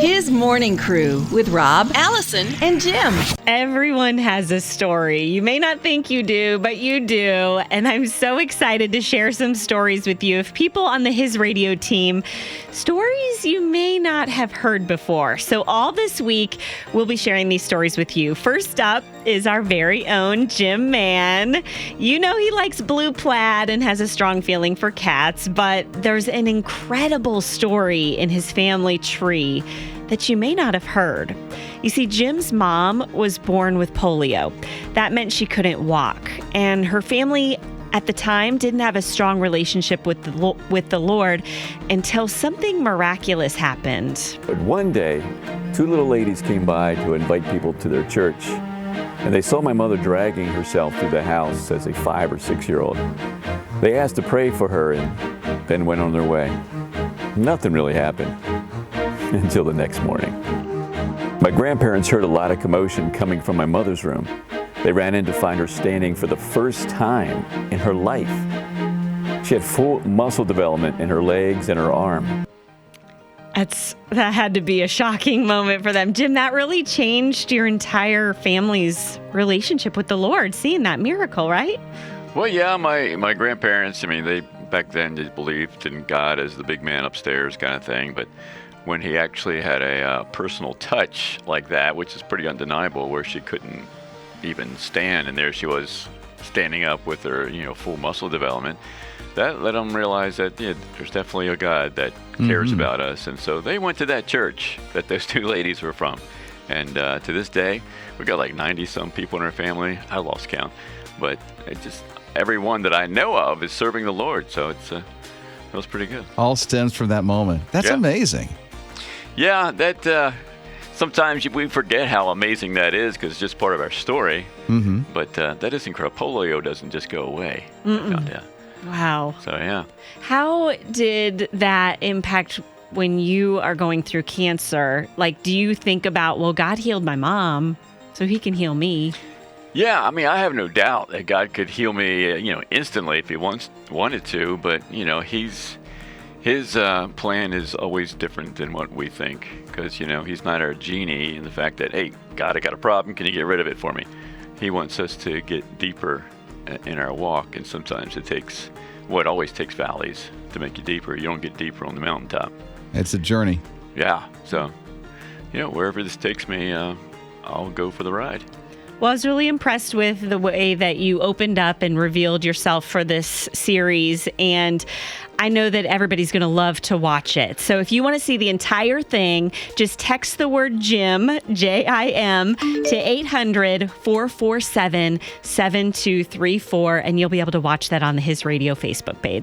His Morning Crew with Rob, Allison, and Jim. Everyone has a story. You may not think you do, but you do. And I'm so excited to share some stories with you of people on the His Radio team. Stories you may not have heard before. So all this week, we'll be sharing these stories with you. First up is our very own Jim Mann. You know he likes blue plaid and has a strong feeling for cats, but there's an incredible story in his family tree that you may not have heard. You see, Jim's mom was born with polio. That meant she couldn't walk, and her family at the time didn't have a strong relationship with the Lord until something miraculous happened. But one day, two little ladies came by to invite people to their church, and they saw my mother dragging herself through the house as a 5 or 6 year old. They asked to pray for her and then went on their way. Nothing really happened until the next morning. My grandparents heard a lot of commotion coming from my mother's room. They ran in to find her standing for the first time in her life. She had full muscle development in her legs and her arm. That had to be a shocking moment for them. Jim, that really changed your entire family's relationship with the Lord, seeing that miracle, right? Well, yeah, my grandparents, they back then they believed in God as the big man upstairs kind of thing, but when he actually had a personal touch like that, which is pretty undeniable, where she couldn't even stand, and there she was standing up with her, full muscle development, that let them realize that there's definitely a God that cares about us. And so they went to that church that those two ladies were from. And to this day, we got like 90-some people in our family. I lost count. But everyone that I know of is serving the Lord. So it was pretty good. All stems from that moment. That's amazing. Yeah, that sometimes we forget how amazing that is because it's just part of our story. Mm-hmm. But that is incredible. Polio doesn't just go away. I found out. Wow. So, yeah. How did that impact when you are going through cancer? Like, do you think about, well, God healed my mom, so he can heal me? Yeah, I have no doubt that God could heal me, instantly if he wanted to. But, his plan is always different than what we think. Because, he's not our genie in the fact that, hey, God, I got a problem. Can you get rid of it for me? He wants us to get deeper in our walk, and sometimes it always takes valleys to make you deeper. You don't get deeper on the mountaintop. It's a journey. Yeah. So, wherever this takes me, I'll go for the ride. Well, I was really impressed with the way that you opened up and revealed yourself for this series, and I know that everybody's going to love to watch it. So if you want to see the entire thing, just text the word Jim, J-I-M, to 800-447-7234, and you'll be able to watch that on the His Radio Facebook page.